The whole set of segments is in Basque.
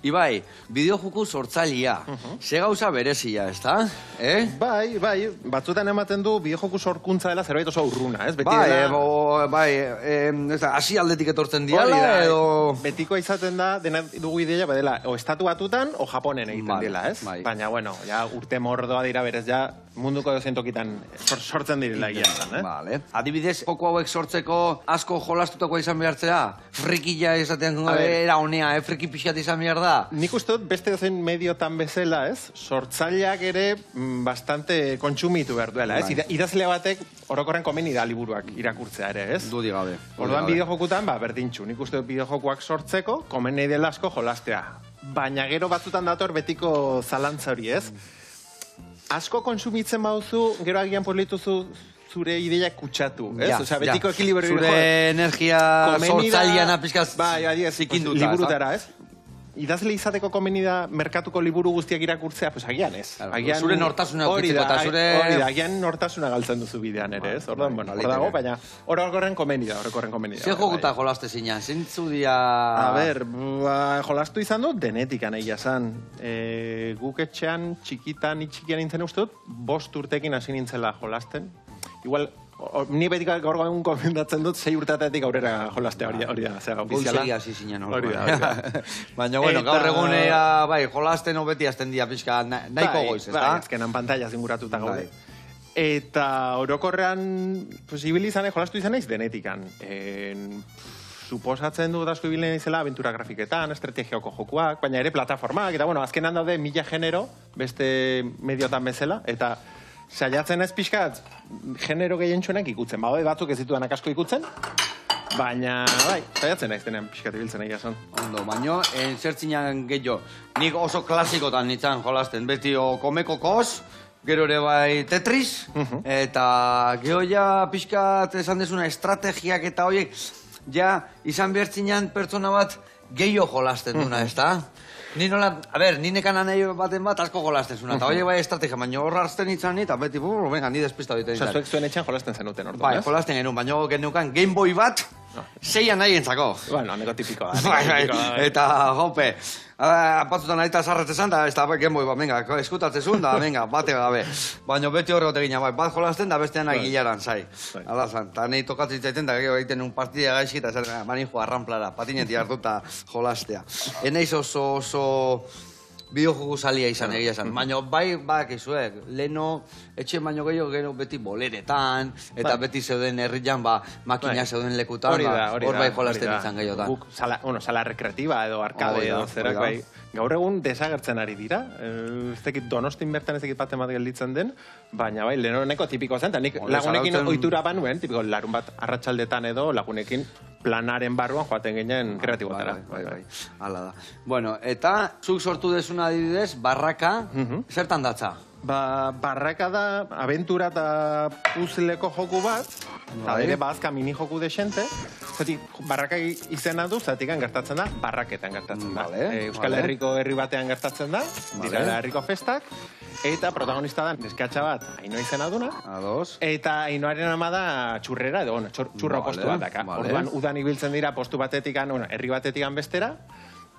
Ibai, bideojoku sortzailea. Ze gauza berezia, ez da? Bai, batzutan ematen du bideojoku sorkuntza dela zerbait oso urruna, ez? Ez da, hasi aldetik etortzen diala, edo... Betikoa izaten da, dena dugu ideia, badela, o estatu batutan, o Japonen egiten dela, ez? Baina, bueno, ja, urte mordoa dira berez, ja, munduko dozentokitan sortzen direla egian, Vale. Adibidez, joko hauek sortzeko asko jolastutakoa izan behartzea? Frikila izaten era honea, friki pixat izan behar da? Nik uste dut beste dozen mediotan bezala, ez? Sortzaileak ere bastante kontsumitu behar duela, ez? Idazlea batek orokorren komeni da liburuak irakurtzea ere, ez? Dudi gabe. Orduan bideojokutan, berdintxu. Nik uste dut bideojokuak sortzeko komeni dela asko jolastea. Baina gero batzutan dator betiko zalantza hori, ez? Asko konsumitzen bauzu, gero agian polituzu zure ideiak kutsatu, ez? Osea, betiko ekilibrio... Zure energia sortzailean apizkaz zikinduta. Liburutara, ez? Idazle izateko komeni da merkatuko liburu guztiak irakurtzea, pues agian ez. Zure nortasuna ukitzeko eta zure... Hori da, agian nortasuna galtzen duzu bidean ere, ez? Orduan, bueno, hor dago, baina horrekorren komeni da. Zer jokuta jolaste zinean? Zintzu dia... A ber, jolastu izan dut denetikan egia zan. Guk etxean txikitan nintzen uste dut, 5 urtekin hasi nintzela jolasten. Igual... Ni betik gaur egun komendatzen dut 6 urteatetik aurrera jolastea hori da, zera ofiziala. Goizegi hasi zinen hori da. Baina, bueno, gaur egunea, jolasten beti azten dia pixka nahiko goiz, ez da? Bai, ezkenan pantalla zinguratuta gaude. Eta orokorrean, ibili izan, jolastu izan naiz denetikan. Suposatzen dut asko ibili naizela aventura grafiketan, estrategiako jokuak, baina ere plataformak, eta bueno, azkenan daude 1000 genero, beste mediotan bezala, eta saiatzen ez pixkat, genero gehientsuenak ikutzen. Batzuk ez ditudanak asko ikutzen, baina, saiatzen naiz denean pixkat ibiltzen egia zan. Ondo, baina, zertzinan gehiago, nik oso klasikotan nintzen jolasten, beti komeko kos, gero ere bai Tetris, eta geho ja pixkat esan desuna estrategiak eta horiek, ja izan behartzinan pertsona bat gehiago jolasten duna, ez da? Ni nola, ni nekan anai baten bat asko jolasten zuna, eta horiek bai estrategia, baina horra hartzen nintzen eta beti, venga, ni despista biten nintzen. Zuek zuen etxean jolasten zenuten orduan, ez? Bai, jolasten genuen, baina geneukan Game Boy bat, 6 nahi entzako. Bueno, aneko tipikoa da. Bai, eta, jope, batzutan aita sarretzen da, ez da, Game Boy bat, venga, eskutatzen da, venga, bate gabe. Baina beti horregote gina, bat jolasten da, bestean agilaran, zai. Hala zan, eta nahi tokatzen zaiten da, gero egiten un partidea gaizki, eta zer, mani joa arramplara, patineti hartuta jolastea. Eneiz oso bideojoku salia izan egia esan. Baina bai bakizuek, leheno etxe baino gehiago gero beti boleretan, eta beti zeuden herrian makina zeuden lekutan, hor bai jolasten izan gehiotan. Guk, sala rekreatiba edo arkade edo zerak bai. Gaur egun desagertzen ari dira, ez dakit Donostin bertan ez dakit baten bat gelditzen den, baina bai, leheneneko tipiko zen, eta nik lagunekin ohitura banuen, tipiko larun bat arratsaldetan edo lagunekin planaren barruan joaten ginen kreatibotara. Bai, hala da. Bueno, eta zuk sortu desuna adibidez, Barraka, zertan datza? Barraka da aventura eta puzzleko joku bat, eta ere bazka mini joku desente, zati Barraka izena du, zatikan gertatzen da, Barraketan gertatzen da. Euskal Herriko herri batean gertatzen da, dira herriko festak, eta protagonista da neskatxa bat, Ainhoa izena duna, eta Ainhoaren ama da txurrera, edo txurro postu bat daka. Orduan udan ibiltzen dira postu batetikan, herri batetikan bestera,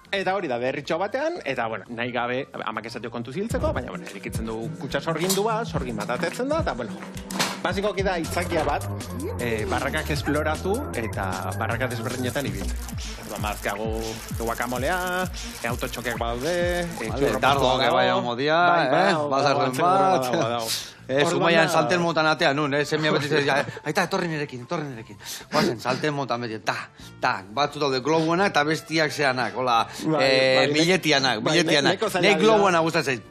eta hori da berritxo batean, eta nahi gabe amak esatio kontu ziltzeko, baina erikitzen du kutsa sorgindu bat, sorgin bat atetzen da, eta basikoki da itzakia bat, barrakak esploratu eta barraka desberdinetan ibiltzen. Orduan bazkago guakamolea, autotxokeak badaude, dardoak bai hongo dia, bazarren bat... Zumaian salten motan atea, nun, semia beti zera, aita, etorri nirekin. Guazen, salten motan beti, batzu daude globuena eta bestiak zeanak, hola, biletianak. Nei globuena gustatzen,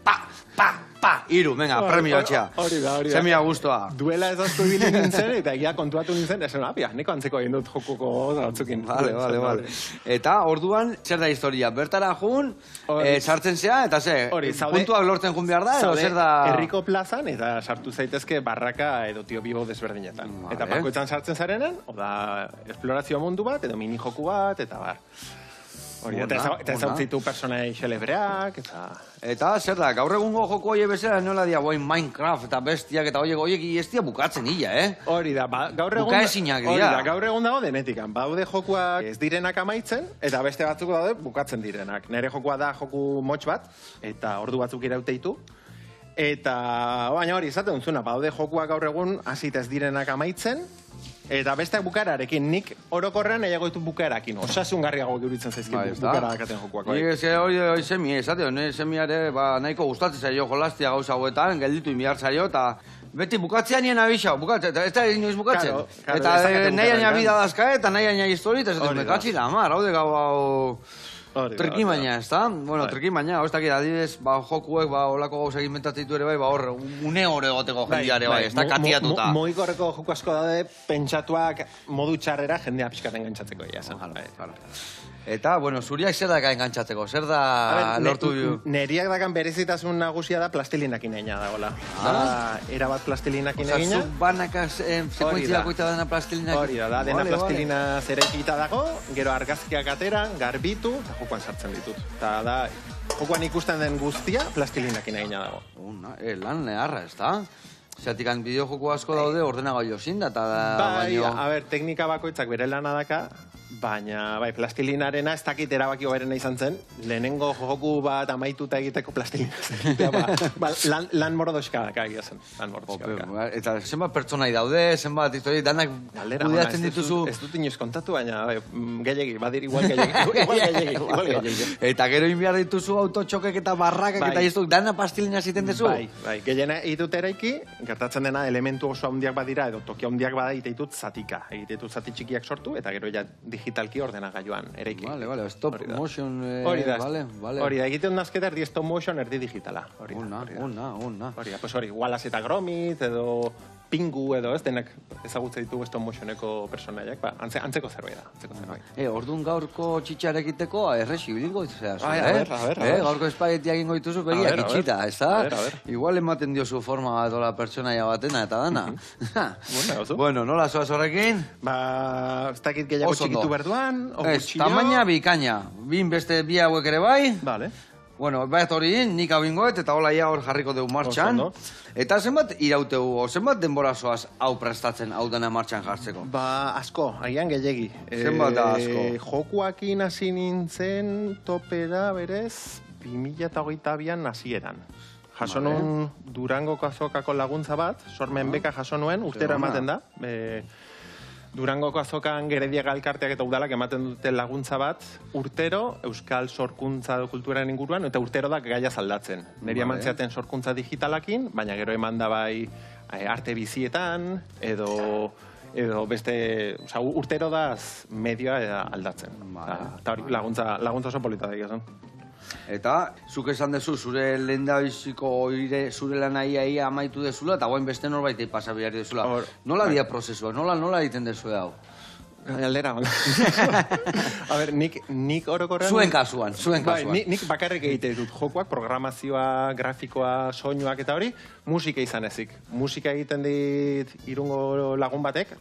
iru, venga, premio atxea. Hori da. Semia guztua. Duela ez aztu bilin nintzen, eta egia kontuatu nintzen, esan, neko antzeko egin dut jokuko batzukin. Vale. Eta, orduan, zer da historia? Bertara jun, sartzen zea, eta puntuak lortzen jun behar da, edo zer da... Herriko plazan, eta sartu zaitezke Barraka edo Tio Bibo desberdinetan. Eta bakoitzan sartzen zarenen, oda, esplorazio mundu bat, edo mini joku bat, eta bar. Hori, eta ez hau zitu personai xelebreak, Eta, zer da, gaur egungo joko hori bezala nola dia, boin Minecraft eta bestiak eta horiek ez dia bukatzen illa, Hori da, gaur egun... Bukaezinak dira. Hori da, gaur egun dago denetikan. Baude jokuak ez direnak amaitzen, eta beste batzuk daude bukatzen direnak. Nere jokua da joku motx bat, eta ordu batzuk irauteitu. Eta, baina hori, izaten zuna, baude jokuak gaur egun hasita ez direnak amaitzen, eta besteak bukararekin, nik orokorrean nahiago ditu bukararekin. Osasungarriago guritzen zaizkin bukara dakaten jokuak. Nik hori semi, esate, semiare nahiko gustatzen zaio jolastia gauza hauetan, gelditu inbiar zaio, eta beti bukatzean nien abixau, ez da inoiz bukatzen. Eta nahi aina bida dazka eta nahi aina histori, eta zaten mekatzi lamar, hau de gau hau... Trikimaina, ez da? Bueno, trikimaina, ez dakit, adibidez, jokuek, olako gauza inventatitu ere bai, hor, une hori egoteko jendeare bai, ez da, katiatuta. Moikorreko joku asko daude, pentsatuak modu txarrera jendea pixkaten gantzatzeko, ja, zen. Eta, bueno, zuriak zer daka engantzatzeko, zer da lortu du? Neriak dakan berezitasun nagusia da plastilinakin egina dagoela. Era bat plastilinakin egina. Zuk banaka sekuentziako eta dena plastilinakin. Hori da, dena plastilina zerekita dago, gero argazkiak atera, garbitu, eta jokuan sartzen ditut. Eta da, jokuan ikusten den guztia plastilinakin egina dago. Lan leharra, ez da? Zeratik, bideo joku asko daude ordenagailu zinda, eta bai, a ber, teknika bakoitzak bere lana daka, baina, bai, plastilinarena ez dakit erabaki hoberena izan zen, lehenengo joku bat amaituta egiteko plastilina. Lan mordoska daka egia zen, lan mordoska daka. Eta zenbat pertsonai daude, zenbat histori, danak kudeatzen dituzu. Ez dut inoiz kontatu, baina gehiagi, badir igual gehiagi. Eta gero inbiar dituzu autotxokek eta barrakak eta jiztuk, dana plastilina ziten dezu? Bai, gehiena egitut eraiki, gertatzen dena elementu oso handiak badira, edo toki handiak bada egitut zatika. Egitut zati txikiak sortu, eta gero ja digitalki ordenagailuan eraiki. Vale, stop motion, vale. Hori da, egiten nazketa erdi stop motion, erdi digitala. Una. Hori da, pues hori, Wallace eta Gromit, edo Pingu, edo ez, denak ezagutze ditugu stop motioneko personaiak, antzeko zerbait da, Orduan gaurko txitxar egiteko, errexi bilingo ditu a ver. Gaurko espagetia egingo dituzu begiak itxita, ez da? Igual ematen diozu forma bat ola pertsonaia batena eta dana. Bueno, nola zoaz horrekin? Ez dakit gehiago txikitu berduan, tamaina bikaina, bin beste bi hauek ere bai. Vale. Bueno, bat hori, nik abingoet, eta hola ia hor jarriko dugu martxan. Eta zenbat irautegu, zenbat denbora zoaz hau prestatzen, hau dena martxan jartzeko? Asko, agian gehiagi. Zenbat da asko? Jokuakin hasi nintzen topera berez, 2022an hasieran. Jaso nuen Durangoko azokako laguntza bat, sormen beka jaso nuen, urtero ematen da. Durangoko azokan Gerediaga elkarteak eta udalak ematen dute laguntza bat, urtero Euskal sorkuntza kulturaren inguruan, eta urtero da gaia zaldatzen. Neri emantziaten sorkuntza digitalakin, baina gero eman da bai arte bizietan, edo beste, urtero da medioa aldatzen. Eta hori laguntza oso polita da egin. Eta, zuk esan dezu, zure lehendabiziko zure lan ia amaitu dezula, eta guain beste norbaitei pasabiari dezula. Nola dia prozesua? Nola egiten dezu hau? Aldera. A ber, nik orokorrean... Zuen kasuan. Nik bakarrik egite ditut jokuak, programazioa, grafikoa, soinuak eta hori, musika izan ezik. Musika egiten dit Irungo lagun batek,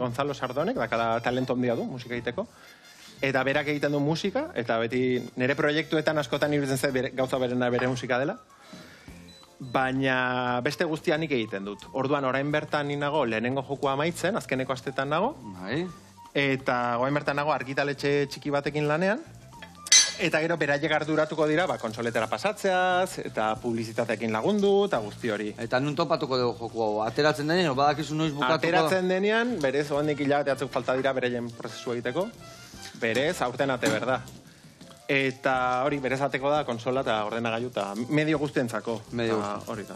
Gonzalo Sardonek, dakala talento handia du musika egiteko. Eta berak egiten du musika, eta beti nire proiektuetan askotan iruditzen zait gauza berena bere musika dela. Baina beste guztia nik egiten dut. Orduan orain bertan nago lehenengo jokua amaitzen, azkeneko astetan nago. Eta orain bertan nago argitaletxe txiki batekin lanean. Eta gero beraiek arduratuko dira, konsoletara pasatzeaz, eta publizitateekin lagundu, eta guzti hori. Eta nun topatuko dugu joku hau? Ateratzen denean, badakizu noiz bukatuko? Ateratzen denean, berez, oandik hilabete atzuk falta dira bereien prozesu egiteko. Berez, aurten ate berda. Eta hori, berez ateko da konsola eta ordenagailu eta medio guztientzako. Hori da.